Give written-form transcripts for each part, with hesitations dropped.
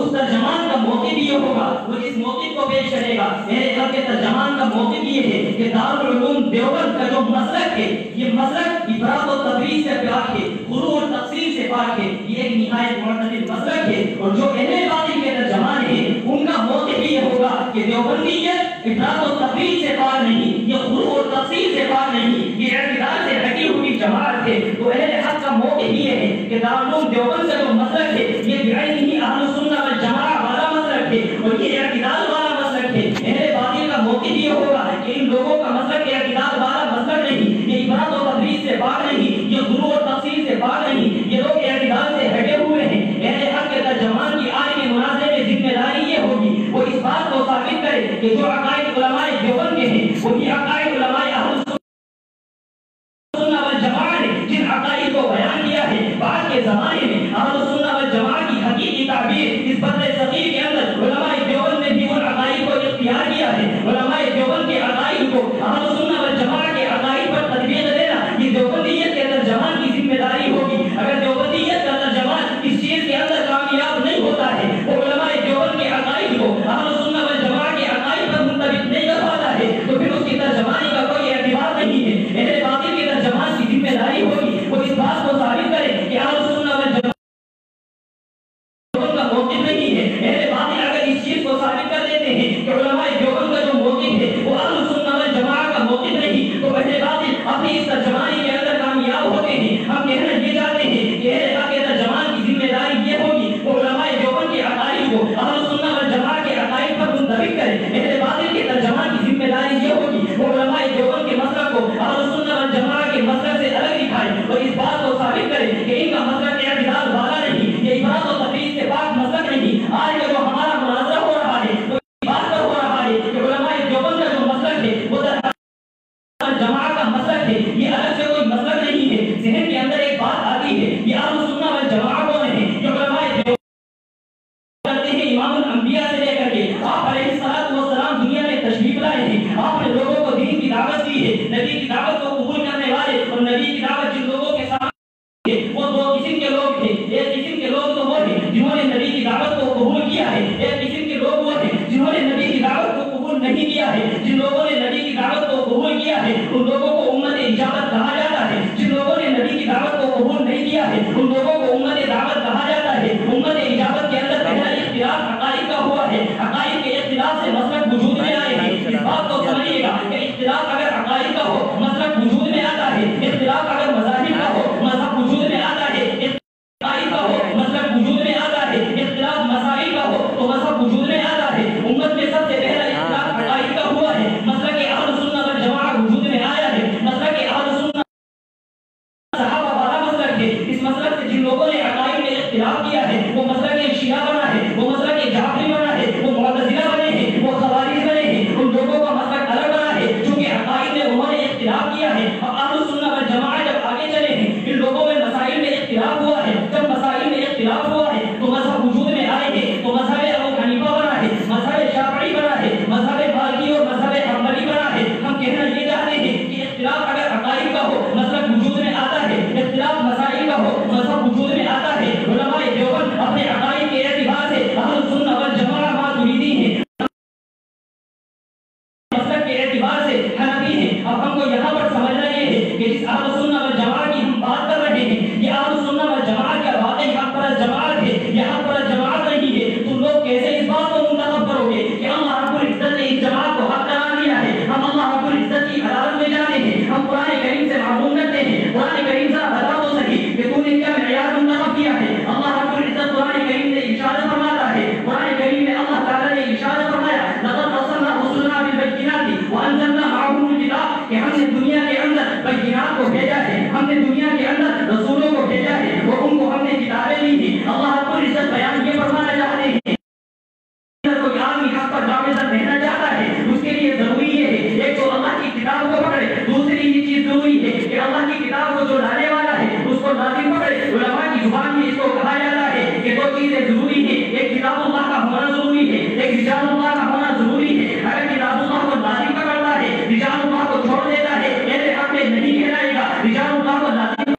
اس ترجمان کا موقف یہ ہوگا، وہ جس موقف کو پیش کرے گا، میرے حق کے ترجمان کا موقف یہ ہے کہ دارالعلوم دیوبند کا جو مسلک ہے، یہ مسلک افراط و تفریط سے پاک ہے، غلو اور تقسیم سے پاک ہے، یہ ایک نہایت معتدل مسلک ہے۔ اور جو اہل باطل کے ترجمان ہیں ان کا موقف یہ ہوگا کہ دیوبندیت افراط و تفریط سے پاک نہیں، یہ غلو اور تقسیم سے پاک نہیں، یہ اعتدال سے ڈھکی ہوئی جماعت ہے۔ تو اہل حق کا موقف یہ ہے کہ دارالعلوم دیوبند کا جو مسلک ہے یہ بعینہ اہل السنہ والجماعہ والا مسلک ہے اور یہ اعتدال والا مسلک ہے۔ اہل باطل کا موقف یہ ہوگا کہ ان لوگوں کا مسلک اعتدال والا مسلک نہیں، یہ افراط و تفریط سے پاک نہیں، یہ غلو اور تقسیم سے پاک نہیں، یہ لوگ اعتدال سے ہٹے ہوئے ہیں۔ اہل حق کے ترجمان کی آج کے مناظرے میں ذمہ داری یہ ہوگی وہ اس بات کو ثابت کرے کہ جو عقائد علماء دیوبند کے ہیں وہی عقائد علماء اہل السنہ والجماعہ نے جن عقائد کو بیان کیا ہے۔ بعد کے زمانے میں اہل السنہ والجماعہ کی حقیقی تعبیر اس بر صغیر کے اندر علماء دیوبند نے بھی ان عقائد کو اختیار کیا ہے۔ علماء دیوبند کے عقائد کو اہل السنہ والجماعہ کے عقائد پر تطبیق دینا یہ دیوبندیت کے ترجمان کی ذمہ داری ہوگی۔ اگر دیوبندیت کا ترجمان اس چیز کے اندر کامیاب نہیں ہوتا ہے، وہ علماء دیوبند کے عقائد کو اہل السنہ والجماعہ کے عقائد پر منطبق نہیں کر پاتا ہے تو پھر اس کی ترجمانی کا کوئی اعتبار نہیں ہے۔ اہل باطل کے ترجمان کی ذمہ داری ہوگی وہ اس بات کو ثابت کرے کہ اہل السنہ والجماعہ کا موقف نہیں ہے۔ اہل باطل اگر اس چیز کو ثابت کر دیتے ہیں کہ علماء دیوبند کا جو موقف ہے وہ اہل السنہ والجماعہ کا موقف نہیں تو اہل باطل اپنی اس ترجمانی کے اندر کامیاب ہوتے ہیں۔ ہم کہنا یہ چاہتے ہیں کہ اہل حق کے ترجمان کی ذمہ داری یہ ہوگی وہ علماء دیوبند کے عقائد کو اہل السنہ والجماعہ کے عقائد پر منطبق کرے۔ اہل باطل کے ترجمان کی ذمہ داری یہ ہوگی وہ علماء دیوبند کے مسلک کو اہل السنہ والجماعہ کے مسلک سے الگ دکھائے اور اس بات کو ثابت کرے کہ ان کا مسلک اعتدال والا نہیں، یہ افراط و تفریط سے پاک مسلک نہیں۔ آج کا جو ہمارا مناظرہ ہو رہا ہے وہ اس بات پر ہو رہا ہے کہ علماء دیوبند کا جو مسلک ہے وہ جماعت کا مسلک ہے، یہ الگ سے کوئی مسلک نہیں ہے۔ ذہن کے اندر ایک بات آتی ہے یہ اہل السنہ والجماعہ کون ہے؟ یہ علماء دیوبند کرتے ہیں امام الانبیاء سے لے کر کے آپ علیہ السلام دنیا میں تشریف لائے ہیں۔ آپ نے لوگوں کو دین کی دعوت دی ہے، نبی کی دعوت کو قبول کرنے والے اور نبی کی دعوت جن لوگوں کے ساتھ وہ دو قسم کے لوگ ہیں۔ ایک قسم کے لوگ تو وہ ہیں جنہوں نے نبی کی دعوت کو قبول کیا ہے، ایک قسم کے لوگ وہ ہیں جنہوں نے نبی کی دعوت کو قبول نہیں کیا ہے۔ جن لوگوں نے نبی کی دعوت کو قبول کیا ہے ان لوگوں کو امت اجابت کہا جاتا ہے، جن لوگوں نے نبی کی دعوت کو قبول نہیں کیا ہے ان لوگوں کو امت دعوت کہا جاتا ہے۔ امت اجابت کے اندر پہلا اختلاف عقائد کا ہوا ہے، عقائد کے اختلاف سے مسلک وجود میں آئے ہیں۔ اس بات کو سمجھیے گا کہ اختلاف اگر عقائد کا ہو مسلک وجود میں آتا ہے، اختلاف اگر مذاہب کا ہو مذہب وجود میں آتا ہے، عقائد کا ہو مسلک وجود میں آتا ہے، اختلاف مسائل کا ہو تو مذہب وجود میں آتا ہے۔ امت میں سب سے پہلا اختلاف عقائد کا ہوا ہے، مسلک اہل السنہ والجماعہ وجود میں آیا ہے۔ مسلک اہل السنہ صحابہ والا مسلک ہے، اس مسلک سے جن لوگوں نے عقائد میں اختلاف کیا ہے وہ مسلک شیعہ بنا ہے، وہ مسلک جعفری بنا ہے، وہ معتزلہ بنے ہیں، وہ خوارج بنے ہیں، ان لوگوں کا مسلک الگ بنا ہے چونکہ عقائد میں انہوں نے اختلاف کیا ہے۔ اب اہل السنہ والجماعہ جب آگے چلے ہیں ان لوگوں میں مسائل میں اختلاف ہوا ہے، جب مسائل میں اختلاف ہوا ہے تو مذہب وجود میں آئے ہیں، تو مذہب ابو حنیفہ بنا ہے، مذہب شافعی بنا ہے، مذہب مالکی اور مذہب حنبلی بنا ہے۔ ہم کہنا یہ چاہتے ہیں کہ اختلاف اگر عقائد کا ہو مسلک وجود میں آتا ہے، اختلاف مسائل کا ہو مذہب وجود میں آتا ہے۔ علماء دیوبند اپنے عقائد کے اعتبار سے اہل السنہ والجماعہ ماتریدی ہیں، مسلک کے اعتبار سے حنفی ہیں۔ اب ہم کو یہاں پر سمجھنا یہ ہے کہ جس اہل السنہ والجماعہ کی ہم بات کر رہے ہیں یہ اہل السنہ والجماعہ کا واقعی حق پر جماعت ہے، یہ حق پر جماعت نہیں ہے۔ تم لوگ کیسے اس بات کو منتخب کرو گے کہ اللہ رب العزت نے اس جماعت کو حق قرار دیا ہے، ہم اللہ رب العزت کی عدالت میں جانے ہیں، ہم قرآن کریم سے معلوم کرتے ہیں، قرآن کریم سے بتا تو صحیح کہ تو نے کیا معیار منتخب کیا ہے۔ اللہ رب العزت قرآن کریم سے ارشاد فرماتا ہے، قرآن کریم میں اللہ تعالیٰ نے ارشاد فرمایا لقد ارسلنا رسلنا بالبينات وانزلنا معهم الكتاب کہ ہم نے دنیا کے اندر بینات کو بھیجا ہے، ہم نے دنیا کے اندر رسولوں کو بھیجا ہے اور ان کو ہم نے کتابیں دی ہیں۔ اللہ رب العزت بیان یہ فرمانا چاہتے ہیں کوئی آدمی حق پر دعویدار رہنا چاہتا ہے اس کے لیے ضروری یہ ہے ایک تو اللہ کی کتاب کو پکڑے، دوسری یہ چیز ضروری ہے کہ اللہ کی کتاب کو جو لانے والا ہے اس کو لازم پکڑے۔ علماء کی زبان میں اس کو کہا جاتا ہے کہ دو چیزیں ضروری ہیں، ایک کتاب اللہ کا ہونا ضروری ہے، ایک رجال اللہ کا ہونا ضروری ہے۔ اگر کتاب اللہ کو لازم پکڑتا ہے رجال اللہ کو چھوڑ دیتا ہے اہل حق میں نہیں کہلائے گا، رجال اللہ کو لازم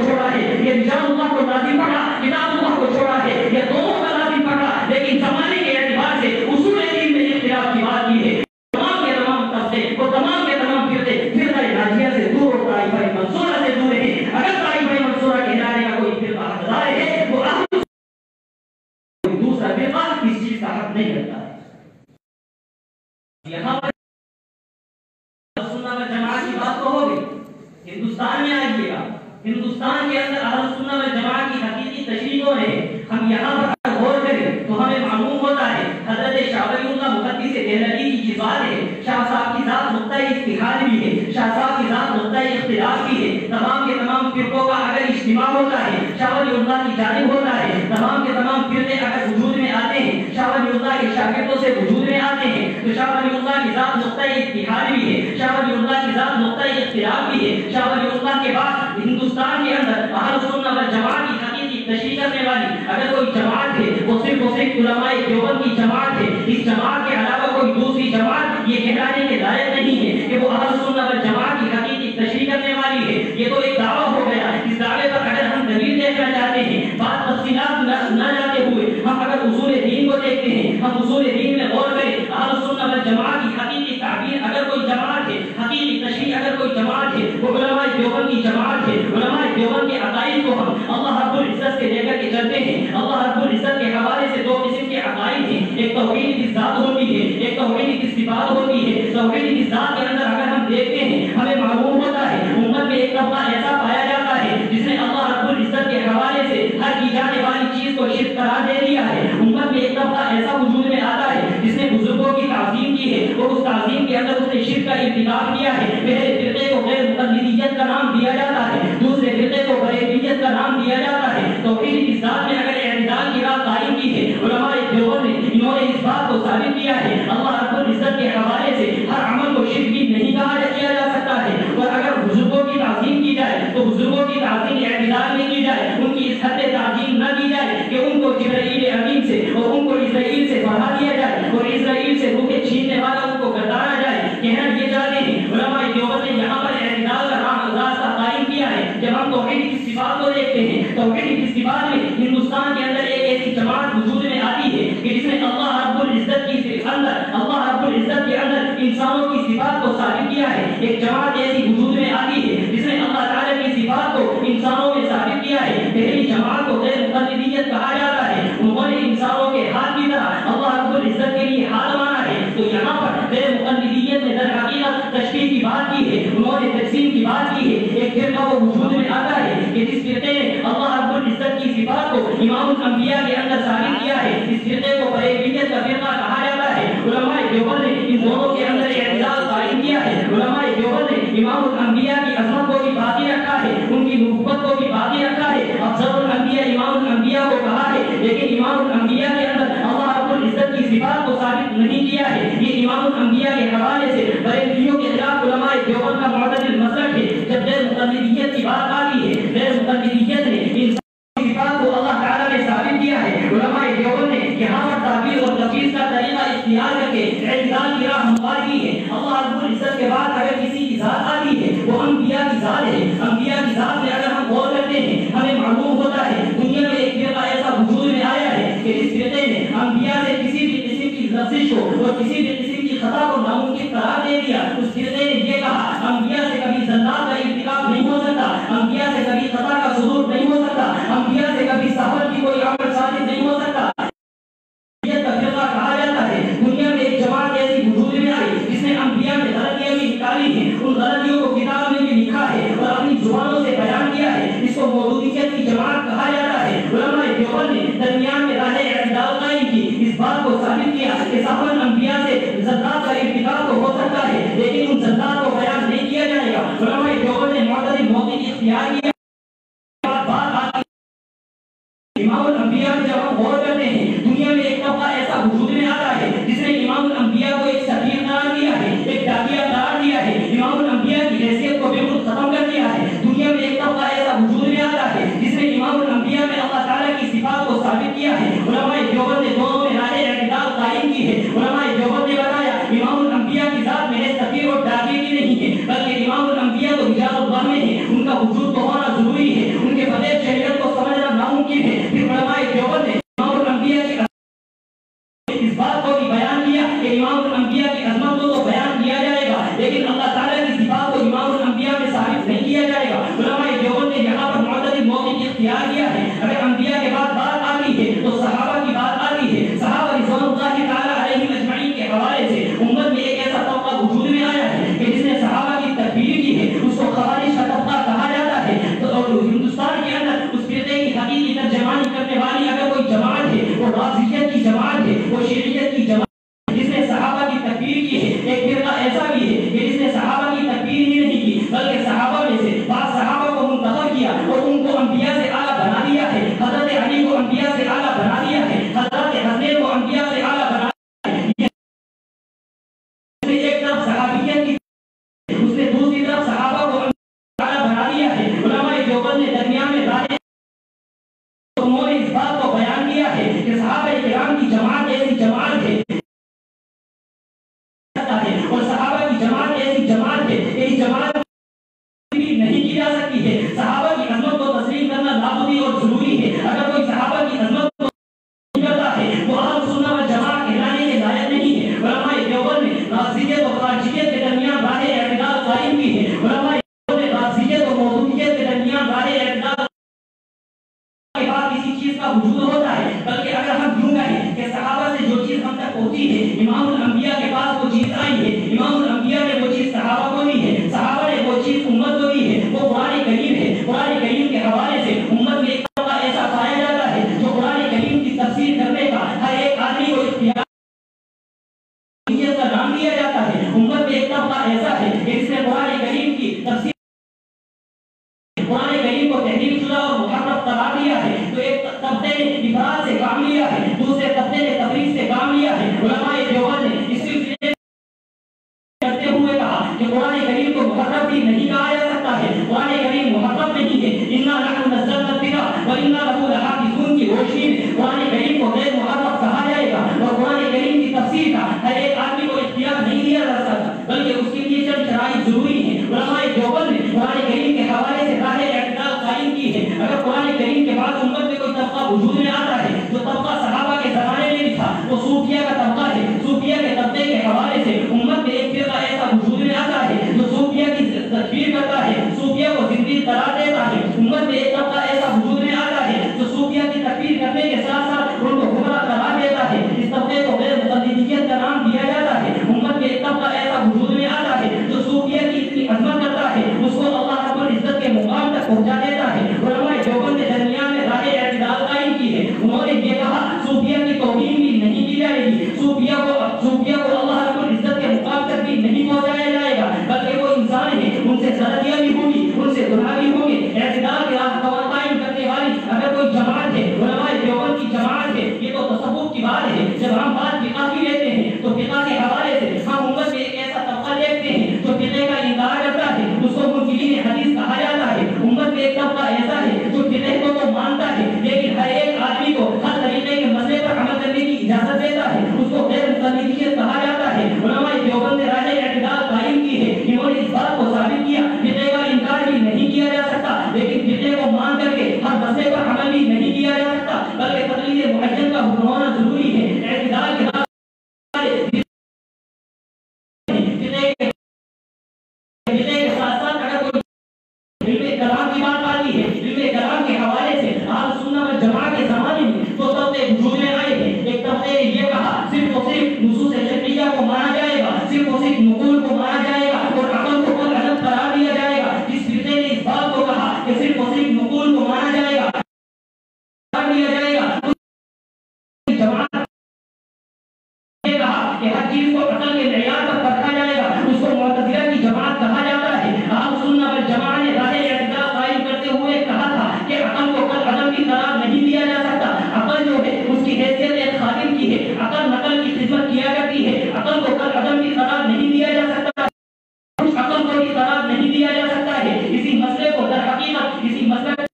چھوڑا ہے، یہ رجال اللہ کو لازم پکڑا، کتاب اللہ کو چھوڑا ہے، یہ دونوں کا لازم پکڑا، لیکن زمانے کے اعتبار سے اصول دین میں اختلاف کی بات کی ہے۔ تمام کے تمام طبقے وہ تمام کے تمام فرقہ ناجیہ سے دور اور طائفہ منصورہ سے دور ہیں۔ اگر طائفہ منصورہ کہلانے کا کوئی فرقہ حقدار ہے، وہ کوئی دوسرا فرقہ اس چیز کا حق نہیں رکھتا ہے۔ یہاں پر سنت والجماعت کی بات تو ہو گئی، ہندوستان میں آئیے گا، ہندوستان کے اندر اہل سنت والجماعت کی حقیقی تشریح ہو رہے ہیں۔ ہم یہاں پر غور کریں تو ہمیں معلوم ہوتا ہے حضرت شاہ ولی اللہ محدث دہلوی کی جو بات ہے، شاہ صاحب کی ذات نقطۂ اتحاد بھی ہے، شاہ صاحب کی ذات نقطۂ اختلاف بھی ہے۔ تمام کے تمام فرقوں کا اگر اجتماع ہوتا ہے شاہ ولی اللہ کی جانب ہوتا ہے، تمام کے تمام فرقے اگر وجود میں آتے ہیں، شاہ ولی اللہ کے شاگردوں سے وجود میں آتے ہیں، تو شاہ ولی اللہ کی ذات نقطۂ اتحاد بھی ہے، شاہ ولی اللہ کی ذات نقطۂ اختلاف بھی ہے۔ شاہ ولی اللہ کے بعد ہندوستان کے اندر اہل سنت والجماعت کی حقیقی تشریح کرنے والی اگر کوئی جماعت ہے وہ صرف علماء دیوبند کی جماعت ہے۔ اس جماعت کے علاوہ کوئی دوسری جماعت یہ کہلانے کے لائق نہیں ہے کہ وہ اہل سنت والجماعت کی حقیقی تشریح کرنے والی ہے۔ یہ تو ایک دعویٰ ہو گیا۔ اس دعوے پر اگر ہم دلیل دیکھنا چاہتے ہیں، بات تفصیلات نہ جاتے ہوئے ہم اگر اصول دین کو دیکھتے ہیں، ہم اصول دین میں غور کریں، اہل سنت والجماعت کی حقیقی تعبیر اگر کوئی جماعت ہے، حقیقی تشریح اگر کوئی جماعت ہے، وہ علماء دیوبند کی جماعت ہے۔ علماء دیوبند کے عقائد کو ہم اللہ رب العزت سے لے کر کے چلتے ہیں۔ اللہ رب العزت کے حوالے سے دو قسم کے عقائد ہیں، ایک توحید کی ذات ہوتی ہے، ایک توحید کی صفات ہوتی ہے۔ توحید کی ذات کے اندر اگر ہم دیکھتے ہیں، ہمیں معلوم ہوتا ہے امت میں ایک طبقہ ایسا پایا جاتا ہے جس نے اللہ رب العزت کے حوالے سے ہر کی جانے والی چیز کو شرک قرار دے دیا ہے۔ امت میں ایک طبقہ ایسا وجود میں آتا ہے جس نے بزرگوں کی تعظیم کی ہے اور اس تعظیم کے اندر اس نے شرک کا ارتکاب کیا ہے۔ پہلے فرقے کو غیر مقلدیت کا نام دیا جاتا ہے، دوسرے فرقے کو بریلویت کا نام دیا جاتا ہے۔ توحید کی ذات میں اگر اعتدال کی راہ قائم کی ہے، علماء دیوبند نے انہوں نے اس بات کو ثابت کیا ہے اللہ رب العزت کے حوالے سے ہر عمل کو شرک بھی نہیں کہا کیا جا سکتا ہے۔ اور اگر بزرگوں کی تعظیم کی جائے تو بزرگوں کی تعظیم اعتدال میں کی جائے، ان کی اس حد تعظیم نہ کی جائے کہ ان کو جبرائیل امین سے اور ان کو اسرائیل سے بڑھا دیا جائے اور اسرائیل سے روحیں چھیننے والا ان کو گردانا جائے۔ کہنا یہ چاہتے ہیں علماء دیوبند نے یہاں پر اعتدال کا راستہ قائم کیا ہے۔ جب ہم توحید کی صفات کو دیکھتے ہیں، توحید کی صفات میں ہندوستان کے اندر ایک ایسی جماعت وجود میں آتی ہے کہ جس نے اللہ رب العزت کی اندر اللہ رب العزت کے اندر انسانوں کی صفات کو ثابت کیا ہے۔ ایک جماعت ایسی وجود میں آتی ہے جس نے اللہ تعالیٰ کی صفات کو انسانوں میں ثابت کیا ہے۔ پہلی جماعت کو غیر مقلدیت کہا جاتا ہے، انہوں نے انسانوں کے ہاتھ کی طرح اللہ رب العزت کے لیے ہاتھ مانا ہے۔ تو یہاں پر غیر مقلدیت نے در حقیقت تشبیہ کی بات کی ہے، انہوں نے تقسیم کی بات کی ہے۔ ایک فرقہ وہ وجود میں آتا ہے کہ جس فرقے نے اللہ رب العزت کی صفات کو امام الانبیاء کے اندر ثابت کیا ہے، اس فرقے کو بریلویت کا فرقہ کہا جاتا ہے۔ علماء دیوبند نے ان دونوں کے اندر اعتدال قائم کیا ہے۔ علماء دیوبند نے امام الانبیاء کی عظمت کو بھی باقی رکھا ہے، ان کی نبوت کو بھی باقی رکھا ہے۔ افضل الانبیاء امام الانبیاء کو کہا ہے، لیکن امام الانبیاء کے اندر اللہ رب العزت کی صفات کو ثابت نہیں کیا ہے۔ یہ امام الانبیاء کے حوالے سے بریلویوں کے خلاف علماء دیوبند کا معتدل مسلک ہے۔ جب غیر مقلدیت کی بات آتی ہے، غیر مقلدیت نے صفات کو اللہ تعالیٰ نے ثابت کیا ہے۔ علماء دیوبند نے یہاں پر تعبیر اور تفسیر کا طریقہ اختیار کر کے اعتدال کی راہ ہموار کی ہے۔ اللہ رب العزت کے بعد اگر کسی کی ذات آتی ہے وہ انبیاء کی ذات ہے۔ انبیاء کی ذات میں اگر ہم غور کرتے ہیں ہمیں معلوم ہوتا ہے دنیا میں ایک فرقہ ایسا وجود میں آیا ہے کہ اس فرقے نے انبیاء سے کسی بھی قسم کی لفظش کو اور کسی بھی قسم کی خطا کو ناممکن قرار دے دیا۔ اس فرقے نے یہ کہا انبیاء سے کبھی زلات کا ارتکاب نہیں ہو سکتا، انبیاء سے کبھی خطا کا صدور نہیں ہو سکتا، انبیاء سے کبھی سفر کی کوئی عمل ثابت نہیں ہو سکتا۔ یہ تفریقہ کہا جاتا ہے۔ دنیا میں ایک جماعت ایسی وجود میں آئی جس نے انبیاء میں غلطیاں بھی نکالی ہیں، ان غلطیوں کو کتاب میں بھی لکھا ہے اور اپنی زبانوں سے بیان کیا ہے۔ اس کو مودودیت کی جماعت کہا جاتا ہے۔ علماء دیوبند نے درمیان میں راہ اعتدال قائم کی، اس بات کو ثابت کیا کہ سفر انبیاء سے زلات کا ارتکاب تو ہو سکتا ہے لیکن ان زلات کو بیان نہیں کیا جائے گا۔ علماء دیوبند نے معتدل موقف اختیار کیا۔ امام الانبیاء میں جب ہم غور کرتے ہیں دنیا میں ایک طبقہ ایسا وجود میں آتا ہے جس نے امام الانبیاء کو ایک سفیر قرار دیا ہے، ایک ڈاکیہ قرار دیا ہے، امام الانبیاء کی حیثیت کو بالکل ختم کر دیا ہے۔ دنیا میں ایک طبقہ ایسا وجود میں آتا ہے جس نے امام الانبیاء میں اللہ تعالیٰ کی صفات کو ثابت کیا ہے۔ علماء دیوبند نے دونوں میں راہ اعتدال قائم کی ہے۔ علماء دیوبند نے بتایا امام الانبیاء کی ذات میں سفیر اور ڈاکیے کی نہیں ہے، بلکہ امام الانبیاء تو رجال اللہ میں ہے، ان کا وجود تو ہونا ضروری ہے، ان کے اختیار کیا ہے. اگر انبیاء کے بعد بات آتی ہے تو صحابہ کی بات آتی ہے. صحابہ رضوان اللہ تعالی علیہم اجمعین کے حوالے سے امت میں ایک ایسا طبقہ وجود میں آیا ہے کہ جس نے صحابہ کی تکفیر کی ہے، اس کو خوارج کا طبقہ کہا جاتا ہے. اور ہندوستان کے اندر اس فرقے کی حقیقی ترجمانی کرنے والی اگر کوئی جماعت ہے وہ رافضیت کی جماعت ہے، وہ شیعیت کی جماعت جس نے صحابہ کی تکفیر کی ہے. ایک فرقہ ایسا بھی ہے کہ جس نے صحابہ کی تکفیر ہی نہیں کی بلکہ صحابہ میں سے بعض صحابہ کو منتخب کیا اور ان کو انبیاء سے اعلیٰ بنا دیا ہے. حضرت علی کو انبیاء سے اعلیٰ بنا دیا ہے، حضرت حسین کو انبیاء سے اعلیٰ بنا دیا ہے. ایک طرف صحابیت کی اس نے دوسری طرف صحابہ کو اعلیٰ بنا دیا ہے. علماء دیوبند نے درمیان میں رائے انہوں نے اس بات کو بیان کیا ہے کہ صحابہ کرام کی جماعت ایسی جماعت ہے اور صحابہ کی جماعت ایسی جماعت ہے کہ اس جماعت نہیں کی جا سکتی ہے. صحابہ کی عظمت کو تسلیم کرنا لازمی اور ضروری ہے. اگر کوئی صحابہ کی عظمت کو تسلیم کرتا ہے وہ اہل سنت و جماعت کہلانے کے لائق نہیں ہے. علماء دیوبند نے رافضیت اور خارجیت کے درمیان راہ اعتدال قائم کی ہے. علماء دیوبند نے رافضیت اور موضوعیت کے درمیان راہ اعتدال کے بعد کسی چیز کا وجود ہوتا ہے. بلکہ اگر ہم یوں کہیں کہ صحابہ سے جو چیز ہم تک پہنچی ہے، امام الانبیاء کے پاس وہ چیز آئی ہے، امام الانبیاء نے وہ چیز صحابہ کو دی ہے، صحابہ نے وہ چیز امت کو دی ہے، وہ قرآن کریم ہے. قرآن کریم کے حوالے سے امت میں ایک طبقہ ایسا پایا جاتا ہے جو قرآن کریم کی تفسیر کرنے کا ہر ایک آدمی کو اختیار کا نام دیا جاتا ہے. امت میں ایک طبقہ ایسا ہے کہ جس نے قرآن کریم کی تفسیر قرآن کریم کو تحریف شدہ اور محرف قرار دیا ہے. تو ایک طبقے نے افراد سے کام لیا ہے، دوسرے طبقے نے تفریق سے کام لیا ہے. علماء دیوبند نے اس سلسلے کرتے ہوئے کہا کہ قرآن کریم کو محرف بھی نہیں کہا جا سکتا ہے. قرآن کریم محرف نہیں ہے. انا نحن نزلنا الذکر وانا له لحافظون کی روشنی میں قرآن کریم کو غیر محرف کہا جائے گا. اور قرآن کریم کی تفسیر کا ہر ایک آدمی کو اختیار نہیں دیا جا سکتا بلکہ اس کے لیے چند شرائط ضروری ہیں. علماء دیوبند نے قرآن کریم کے حوالے سے راہ اعتدال قائم کی ہے. اگر قرآن کریم کے بعد امت میں کوئی طبقہ وجود میں آتا ہے جو طبقہ صحابہ کے زمانے میں بھی تھا، وہ صوفیہ کا طبقہ ہے. صوفیہ کے طبقے کے حوالے سے امت میں ایک فرقہ ایسا وجود میں آتا ہے جو صوفیہ کی تکفیر کرتا ہے، صوفیہ کو زندگی قرار دیتا ہے. امت میں ایک طبقہ ایسا وجود میں آتا ہے جو صوفیہ کی تکفیر کرنے کے ساتھ ساتھ ان کو گمراہ قرار دیتا ہے. اس طبقے کو غیر مقلدیت کا نام دیا جاتا ہے. امت میں ایک طبقہ ایسا وجود میں آتا ہے جو صوفیہ کی اتنی عظمت کرتا ہے اس کو اللہ رب العزت کے مقام تک پہنچا دیتا ہے. علماء دیوبند کے درمیان میں راہ اعتدال قائم کی ہے. انہوں نے یہ کہا صوفیہ کی توہین بھی نہیں کی جائے گی، صوفیہ کو اللہ رب العزت کے مقام تک بھی نہیں پہنچایا جائے گا بلکہ وہ انسان ہیں، ان سے غلطیاں بھی ہوگی، ان سے گناہ بھی ہوں گے. اعتدال کے راہ قائم کرنے والی اگر کوئی جماعت ہے، علماء دیوبند کی جماعت ہے. یہ تو تصوف کی بات ہے. جب ہم بات فقہ کی لیتے ہیں تو فقہ کے حوالے سے ہم امت میں ایک ایسا طبقہ دیکھتے ہیں جو فقہ کا انکار کرتا ہے، اس کو منکرین حدیث کہا جاتا ہے. امت میں ایک طبقہ ایسا ہے جو فقہ کو تو مانتا ہے لیکن ہر ایک آدمی کو ہر طریقے کے مسئلے پر عمل کرنے کی اجازت دیتا ہے، اس کو غیر مقلدیت کہا جاتا ہے. علماء دیوبند نے راہ اعتدال قائم کی ہے. انہوں نے اس بات کو ثابت کیا فقہ کا انکار بھی نہیں کیا جا سکتا لیکن فقہ کو مان کر کے ہر مسئلے پر عمل بھی نہیں کیا جا سکتا بلکہ تقلید معین کا حکم ہونا ضروری ہے. اعتدال کے ساتھ ساتھ اگر کوئی علم کلام کی بات آتی ہے، علم کلام کے حوالے سے اہل سنت و جماعت کے زمانے میں دو طبقے وجود میں آئے ہیں. ایک طبقے نے یہ کہا صرف اور صرف نصوص شرعیہ کو مانا جائے گا، صرف اور صرف نقول کو مانا جائے گا اور عقل کو کل عدم قرار دیا جائے گا. جس فرقے نے اس بات کو کہا کہ صرف اور صرف نقول کو مانا جائے گا قرار دیا جائے گا، جماعت نے کہا کہ ہر چیز کو عقل کے معیار پر پرکھا جائے گا، اس کو معتزلہ کی جماعت کہا جاتا ہے. اہل سنت و جماعت نے راہ اعتدال قائم کرتے ہوئے کہا تھا کہ عقل کو کل عدم بھی قرار نہیں دیا جا سکتا. عقل جو ہے اس کی حیثیت ایک خادم کی ہے، عقل نقل کی خدمت کیا کرتی ہے. عقل کو کل عدم بھی قرار نہیں دیا جا سکتا، عقل کو بھی قرار نہیں دیا جا سکتا ہے. اسی مسئلے کو در حقیقت اسی مسئلے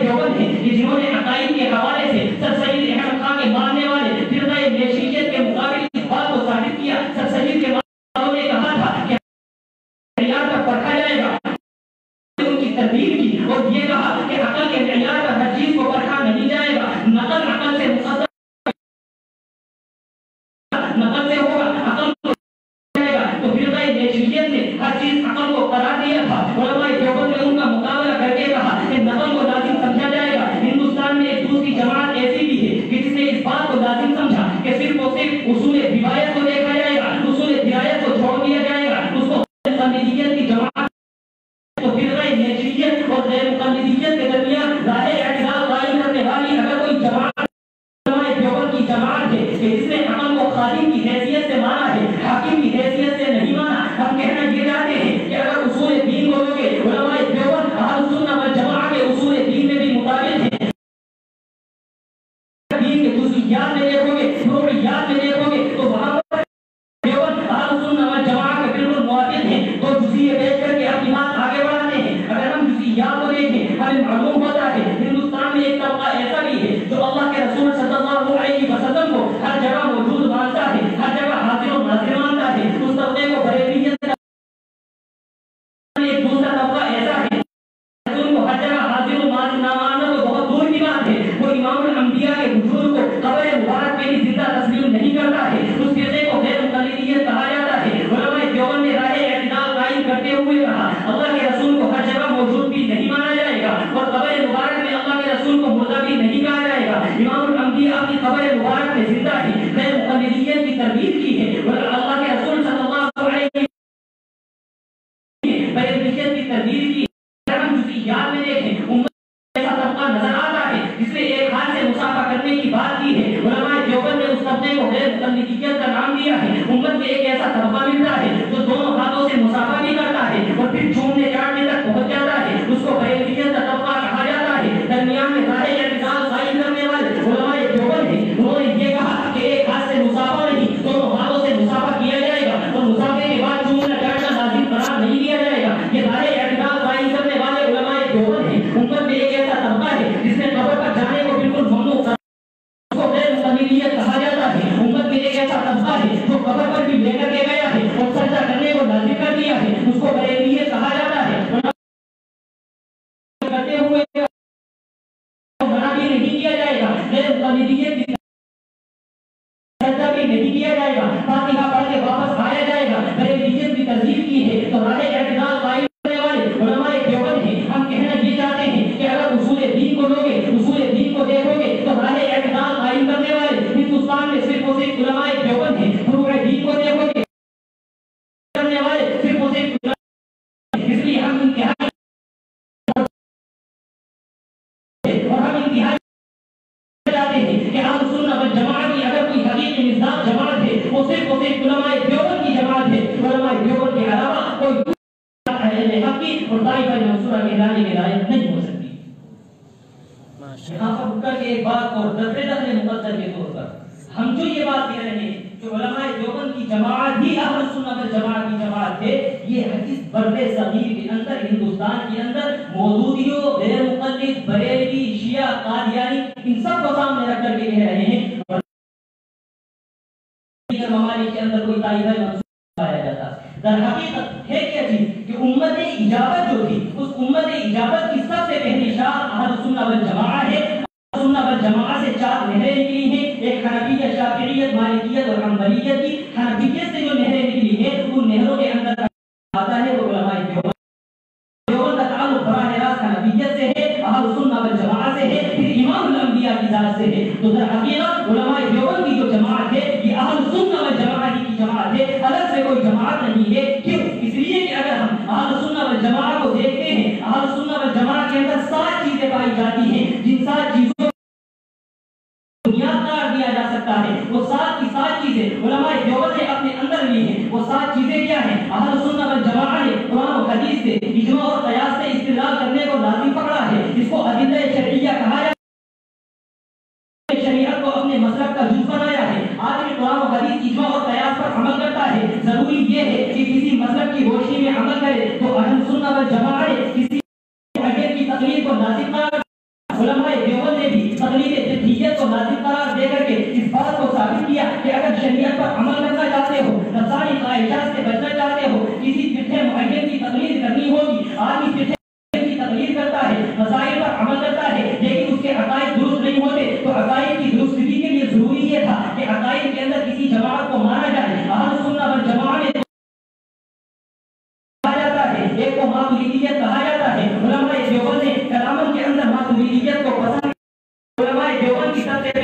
دیوبند ہے کہ جنہوں نے عقائد کے حوالے سے سر سید احمد خان کے ماننے والے فرقہ نیشیت کے مقابل اس بات کو ثابت کیا. سر سید کے ماننے نے کہا تھا کہ معیار پر پرکھا جائے گا، ان کی تدبیر کی اور یہ کہا کہ عقل کے معیار پر ہر چیز کو پرکھا نہیں جائے گا. نقل عقل سے مقدم نقل سے ہوگا، عقل کو جائے گا. تو فرقہ نیشیت نے ہر چیز عقل کو قرار دیا تھا. علماء دیوبند نے ان کا مقابلہ کر کے کہا کہ اس کو بریلویت کا طبقہ کہا جاتا ہے. درمیان میں ظاہر اعتدال قائم کرنے والے علماء دیوبند ہیں. انہوں نے یہ کہا کہ ایک ہاتھ سے مسافہ نہیں دونوں ہاتھوں سے مسافہ کیا جائے گا اور مسافے کے بعد چومنا چاٹنا لازم قرار نہیں دیا جائے گا. یہ ظاہر اعتدال قائم کرنے والے علماء دیوبند ہیں. امت میں ایک ایسا طبقہ ہے جس نے قبر پر جانے کو بالکل ممنوع کہا جاتا ہے. امت میں ایک ایسا طبقہ ہے جو قبر پر بھی لے کر کے گیا ہے اور سجدہ کرنے کو لازم کر دیا ہے. اس کو بریلیت کہا جاتا ہے. کرتے ہوئے منع بھی نہیں کیا جائے گا. سجدہ بھی نہیں کیا جائے گا. فاتحہ پڑھ کے واپس آیا جائے گا. بریلیت کی ترغیب کی ہے تو راہ اعتدال قائم کرنے والے علماء دیوبند ہیں. ہم کہنا یہ چاہتے ہیں کہ اگر اصول دین کو لوگے اصول دین کو دیکھو گے تو راہ اعتدال قائم کرنے والے ہندوستان میں صرف اور صرف علماء دیوبند ہیں. فروع دین کو دیکھو گے کرنے والے صرف اور صرف علماء. اس لیے ہم انتہائی اور ہم انتہائی چاہتے ہیں کہ اہل سنت والجماعت کی اگر کوئی حقیقی مصداق جماعت ہے وہ صرف اور صرف علماء دیوبند کی جماعت ہے. علماء دیوبند کے علاوہ کوئی اہل حق کی اور طائفہ منصورہ کے دانے کے لائق نہیں ہو سکتی. یہاں پر کر کے ایک بات اور دفعہ مقدر کے طور پر ہم جو یہ بات کہہ رہے ہیں کہ علماء دیوبند کی جماعت ہی اہل سنت والجماعت کی جماعت ہے. یہ حدیث بر صغیر کے اندر ہندوستان کے اندر مودودیوں غیر مقلد بریلوی شیعہ قادیانی ان سب کو سامنے رکھ کر کے کہہ رہے ہیں. ممالک کے اندر کوئی طائفہ منصور پایا جاتا. در حقیقت ہے کیا چیز کہ امت اجابت جو تھی اس امت اجابت کی سب سے پہلی شاخ اہل سنت والجماعت ہے. اہل سنت والجماعت سے 4 نہریں نکلی ہیں. ایک حنفیت شافعیت مالکیت اور حنبلیت کی. حنفیت سے جو نہریں نکلی ہیں ان نہروں کے اندر آتا ہے وہ علماء دیوبند. دیوبند کا تعلق براہ راست حنفیت سے ہے اہل سنت والجماعت سے ہے پھر امام الانبیاء کی ذات سے ہے. تو در حقیقت علماء دیوبند کی جو جماعت ہے یہ اہل سنت والجماعت کی جماعت ہے. الگ سے کوئی جماعت نہیں ہے. کیوں؟ اس لیے کہ اگر ہم اہل سنت والجماعت کو دیکھتے ہیں اہل سنت والجماعت کے اندر 7 چیزیں پائی جاتی ہیں جن 7 چیزوں بنیاد قرار دیا جا سکتا ہے. وہ 7 کی 7 چیزیں علماء دیوبند نے اپنے اندر لی ہیں. وہ 7 چیزیں کیا ہیں؟ اہل سنت والجماعت نے قرآن و حدیث سے اجماع اور قیاس سے استدلال کرنے کو لازم پکڑا ہے. اس کو ادلہ شرعیہ کہا جاتا ہے. شریعت کو اپنے مسلک کا جز بنایا ہے. آدمی قرآن و حدیث اجماع اور قیاس پر عمل کرتا ہے. ضروری یہ ہے کہ کسی مسلک کی روشنی میں عمل کرے تو اہل سنت والجماعت نے کسی حدیث کی تقلید کو لازم قرار. علماء دیوبند نے بھی تقلید فقہیت کو لازم قرار دے کر کے اس بات کو ثابت کیا کہ اگر شریعت پر عمل کرنا چاہتے ہو نفسانی خواہشات سے بچنا چاہتے ہو کسی فقہ معین کی تقلید کرنی ہوگی. آدمی فقہ کی تقلید کرتا ہے مسائل پر عمل کرتا ہے لیکن اس کے عقائد درست نہیں ہوتے تو عقائد کی درستگی کے لیے ضروری یہ تھا کہ عقائد کے اندر کسی جماعت کو مانا جائے. اہل سنت والجماعت میں کہا جاتا ہے ایک کو ماتریدیت کہا جاتا ہے. علماء دیوبند نے کلام کے اندر ماتریدیت کو پسند. علماء دیوبند کی سب سے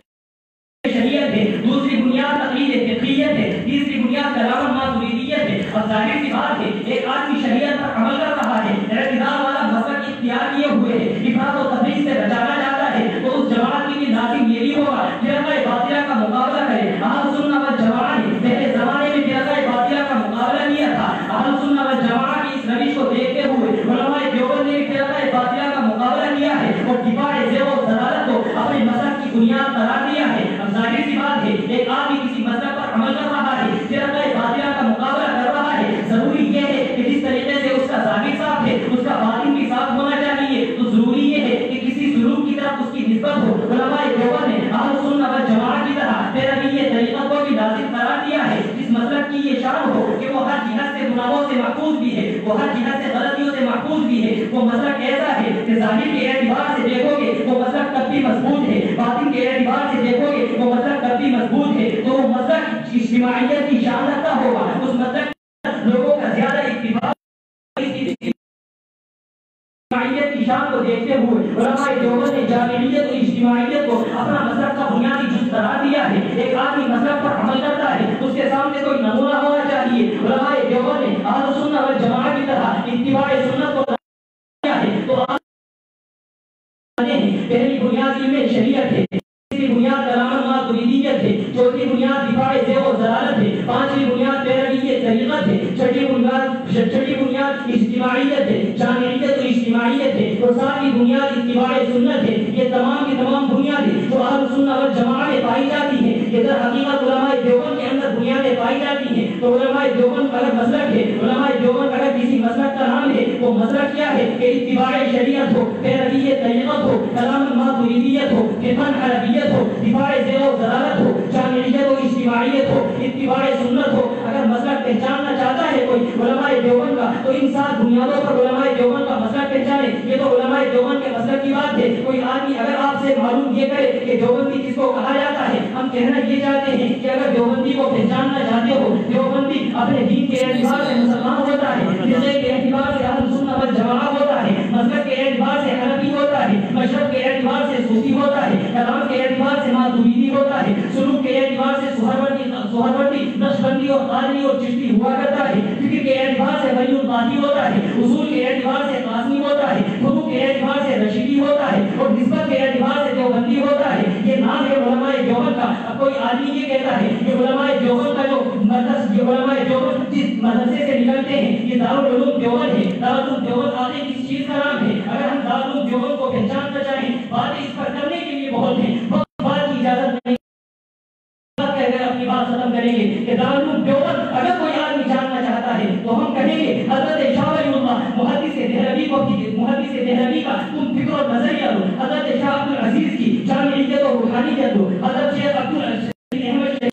شریعت ہے. دوسری بنیاد تقلید فقہیت ہے. تیسری بنیاد کلام ماتریدیت ہے. اور ظاہر سی بات ہے ایک آدمی شریعت پر عمل کر رہا ہے اعتدال والا مسلک اختیار کیے ہوئے ہے افراط و تفریط سے بچانا چاہتا ہے تو اس جماعت کے لیے لازم یہ بھی ہوگا فرقہ باطلہ کا مقابلہ کرے. اہل سنت والجماعت نے پہلے زمانے میں فرقہ باطلہ کا مقابلہ کیا تھا. اہل سنت والجماعت کی اس روش کو دیکھتے ہوئے علماء دیوبند نے بھی فرقہ باطلہ کا مقابلہ کیا ہے اور دفاع ذیل و ضلالت کو اپنے مسلک کی بنیاد قرار دیا ہے. اب ظاہر سی بات ہے ایک آدمی کسی مسلک پر عمل کر رہا ہے فرقہ باطلہ کا مقابلہ کر رہا ہے. ضروری یہ ہے کہ جس طریقے سے اس کا ظاہر صاف ہے اس کا باطن بھی صاف ہونا چاہیے. تو ضروری یہ ہے کہ کسی سلوک کی طرف اس کی نسبت ہو. علماء دیوبند نے اہل سنت والجماعت کی طرح پیروی یہ طریقہ کو بھی لازم قرار دیا ہے. اس مسلک کی یہ شان ہو کہ وہ ہر جہت سے گناہوں سے محفوظ بھی ہے وہ ہر جہت سے غلطیوں سے محفوظ بھی ہے. وہ مسلک ایسا ہے کہ ظاہر کے اعتبار سے دیکھو گے وہ مسلک تب بھی مضبوط ہے باطن کے اعتبار سے دیکھو گے وہ مسلک تب بھی مضبوط ہے. تو وہ مسلک اجتماعیت کی شان رکھتا ہوگا. اس مسلک لوگوں کا زیادہ اتفاق اجتماعیت کی شان کو دیکھتے ہوئے علماء دیوبند نے جامعیت اور اجتماعیت کو اپنا مسلک کا بنیادی جز قرار دیا ہے. ایک آدمی مسلک پر عمل کرتا ہے اس کے سامنے کوئی نمونہ ہونا چاہیے. علماء دیوبند نے اہل سنت والجماعت کی طرح اتباع سنت کو کیا ہے. تو پہلی بنیاد علم شریعت ہے. تیسری بنیاد کلام ماتریدیت ہے. چوتھی بنیاد دفاع ذیل و ضلالت ہے. پانچویں بنیاد پیروی طریقت ہے. چھٹی بنیاد اجتماعیت ہے. جامعیت اور اجتماعیت اتباعیت ہے اور ساتھ ہی بنیاد اتباع سنت ہے. یہ تمام کی تمام بنیادیں جو اہل سنت والجماعت میں پائی جاتی ہیں یہ در حقیقت علماء دیوبند کے اندر بنیادیں پائی جاتی ہیں. تو علماء دیوبند اگر مسلک ہے, علماء دیوبند اگر کسی مسلک کا نام ہے وہ مسلک کیا ہے کہ اتباع شریعت ہو, پیروی طریقت ہو, کلام ماتریدیت ہو, فقہ حنفیت ہو, دفاع ذیل و ضلالت ہو, جامعیت و اجتماعیت ہو, اتباع سنت ہو. اگر مسلک پہچاننا چاہتا ہے کوئی علماء دیوبند کا تو ان 7 بنیادوں پر علماء دیوبند کا مسلک پہچانے. یہ تو علماء دیوبند کے مسلک کی بات ہے. کوئی آدمی اگر آپ سے معلوم یہ کرے کہ دیوبندی کس کو کہا جاتا ہے, ہم کہنا یہ چاہتے ہیں کہ اگر دیوبندی کو پہچاننا چاہتے ہو, دیوبندی اپنے دین کے اعتبار سے مسلمان ہوتا ہے, فقہ کے اعتبار سے اہل سنت والجماعت ہوتا ہے, مذہب کے اعتبار سے حنفی ہوتا ہے, مشرب کے اعتبار سے صوفی ہوتا ہے, کلام کے اعتبار سے ماتریدی ہوتا ہے, سلوک کے اعتبار سے سہروردی, نقشبندی اور قادری اور چشتی ہوا کرتا ہے, فکر کے اعتبار سے ولی القادری ہوتا ہے, اصول کے اعتبار سے قاسمی ہوتا ہے, فروع کے اعتبار سے رشیدی ہوتا ہے اور نسبت کے اعتبار سے دیوبندی ہوتا ہے. یہ نام ہے علماء دیوبند کا. اب کوئی آدمی یہ کہتا ہے کہ علماء دیوبند کا جو مدرسہ, یہ علماء دیوبند جس مدرسے سے نکلتے ہیں یہ دارالعلوم دیوبند ہے. دارالعلوم دیوبند آگے کس چیز کا نام ہے؟ اگر ہم دارالعلوم دیوبند کو پہچاننا چاہیں, باتیں اس پر کرنے کے لیے بہت ہیں, بات کی اجازت نہیں اگر اپنی بات ختم کریں گے کہ دارالعلوم دیوبند اگر کوئی آدمی جاننا چاہتا ہے تو ہم کہیں گے حضرت شاہ ولی اللہ محدث دہلوی کا تم فکر و نظریہ لو, حضرت شاہ عبد العزیز کی جامعیت و روحانیت لو, حضرت شیخ عبد العزیز احمد شیخ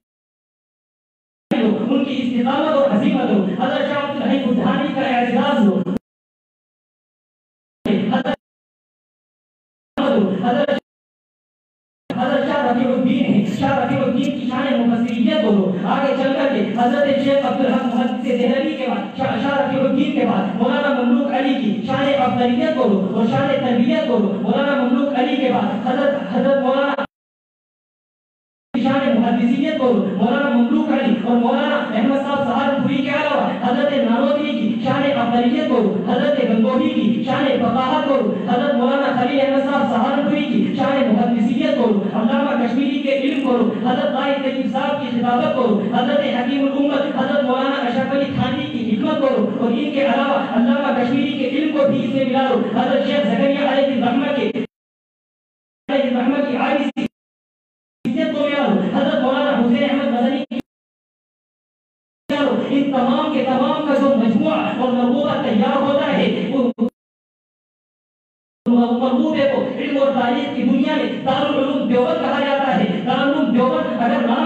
لو, ان کی استقامت اور عزیمت لو, حضرت شاہ عبد الحی بدھانی کا اعزاز لو, حضرت شاہ رفیع الدین کی شان مفسریت کو لو. آگے چل کر کے حضرت شیخ عبد الحق محدث دہلوی کے بعد شاہ رفیع الدین کے بعد مولانا مملوک علی کی شان افضلیت کو لو اور شان تربیت کو لو. مولانا مملوک علی کے بعد حضرت مولانا شان محدثیت کو لو. مولانا مملوک علی اور مولانا احمد صاحب سہارنپوری کے علاوہ حضرت نانوتوی کی شان افضلیت کو لو, حضرت گنگوہی کی شان فقاہت کو لو, حضرت مولانا خلیل احمد صاحب سہارنپوری کی شان محدثیت کو لو, علامہ کشمیری کے علم کو لو, حضرت طاہر طیب صاحب کی خطابت کو لو, حضرت حکیم الامت حضرت مولانا اشرف علی تھانوی کی حکمت کو لو, اور ان کے علاوہ علامہ کشمیری کے علم کو بھی اس میں ملا لو. حضرت شیخ زکریا علیہ الرحمہ کی عاجزی کو ملا لو, حضرت مولانا حسین احمد مدنی کی ان تمام کے تمام کا جو مجموعہ اور مرغوبہ تیار ہوتا ہے وہ مرغوبے کو علم اور تاریخ کی دنیا میں دارالعلوم دیوبند کہا جاتا ہے. دارالعلوم دیوبند اگر نام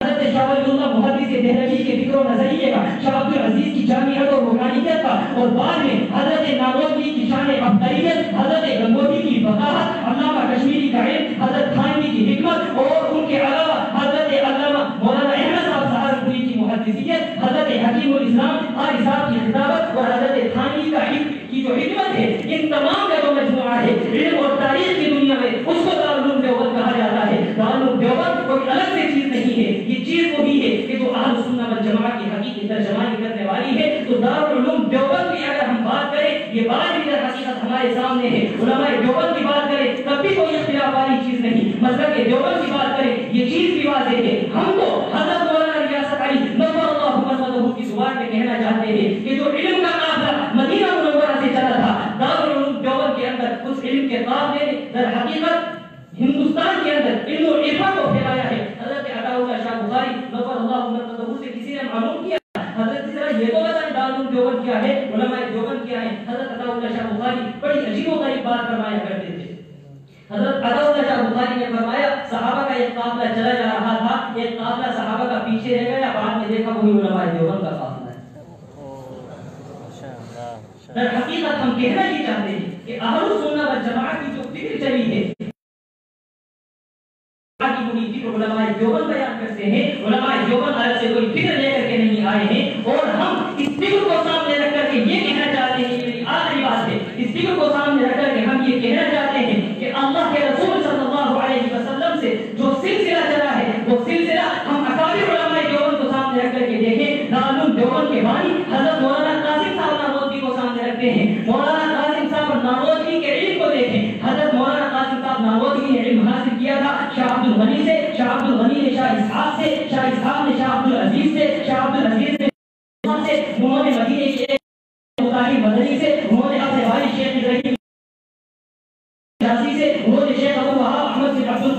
حضرت شاہ ولی اللہ محدث دہلوی کے فکر و نظریے کا, شاہ عبد العزیز کی جامعیت اور روحانیت کا, اور بعد میں حضرت نانوتوی کی شان افضلیت, حضرت گنگوہی کی فقاہت, علامہ کشمیری کا علم, حضرت تھانوی کی حکمت, اور ان کے علاوہ حضرت علامہ مولانا احمد صاحب سہارنپوری کی محدثیت, حضرت حکیم الاسلام قاری صاحب کی خطابت اور حضرت تھانوی کا کی جو حکمت ہے, ان تمام کا جو مجموعہ ہے علم اور تاریخ کی دنیا میں اس کو دارالعلوم دیوبند کہا جاتا ہے. دارالعلوم دیوبند کوئی الگ سے چیز نہیں ہے, یہ چیز وہی ہے کہ جو اہل سنت والجماعت کی حقیقی ترجمانی کرنے والی ہے. تو دارالعلوم دیوبند کی اگر ہم بات کریں, یہ بات بھی در حقیقت ہمارے سامنے ہے. علماء دیوبند کی بات کریں تب بھی کوئی اختلاف والی چیز نہیں, مذہب کے دیوبند کی بات کریں یہ چیز بھی واضح ہے. ہم تو حضرت مولانا ریاست علی نور اللہ مرقدہ کی زبان میں کہنا چاہتے ہیں کہ جو علم کا قافلہ مدینہ منورہ سے چلا تھا, دارالعلوم دیوبند کے اندر اس علم کے قافلے نے در حقیقت ہندوستان کے اندر علم و عرفان کو پھیلایا ہے. حضرت عطا اللہ شاہ بخاری نور اللہ مرقدہ سے کسی نے معلوم کیا, حضرت ذرا یہ تو بتائیں دارالعلوم دیوبند کیا ہے, علماء دیوبند کیا ہے. حضرت عطا اللہ شاہ بخاری بڑی عجیب و غریب بات فرمایا کرتے تھے. حضرت عطا اللہ شاہ بخاری نے فرمایا صحابہ کا ایک قافلہ چلا جا رہا تھا, ایک قافلہ صحابہ کا پیچھے رہ گیا, بعد میں دیکھا وہی علماء دیوبند کا قافلہ ہے. در حقیقت ہم کہنا یہ چاہتے ہیں کہ اہل سنت والجماعت کی جو فکر چلی ہے علماء دیوبند بیان کرتے ہیں. علماء دیوبند آج سے کوئی فکر لے کر کے نہیں آئے ہیں, اور ہم اس فکر کو سامنے رکھ کر کے یہ کہنا چاہتے ہیں, یہ میری آخری بات ہے, اس فکر کو سامنے رکھ کر کے ہم یہ کہنا چاہتے ہیں کہ اللہ کے رسول صلی اللہ علیہ وسلم سے جو سلسلہ چلا ہے وہ سلسلہ ہم اکابر علماء دیوبند کو سامنے رکھ کر کے دیکھیں. دارالعلوم دیوبند کے بانی حضرت مولانا قاسم صاحب نانوتوی کو سامنے رکھتے ہیں. مولانا قاسم صاحب نانوتوی کے علم کو دیکھیں. حضرت مولانا قاسم صاحب نانوتوی نے علم حاصل کیا تھا شاہ عبد الغنی سے, شاہ عبد الغنی نے شاہ اسحاق سے, شاہ اسحاق نے شاہ عبد العزیز سے, شاہ عبد العزیز نے انہوں نے مدینے کے مدنی سے, انہوں نے اپنے والد شیخ ابراہیم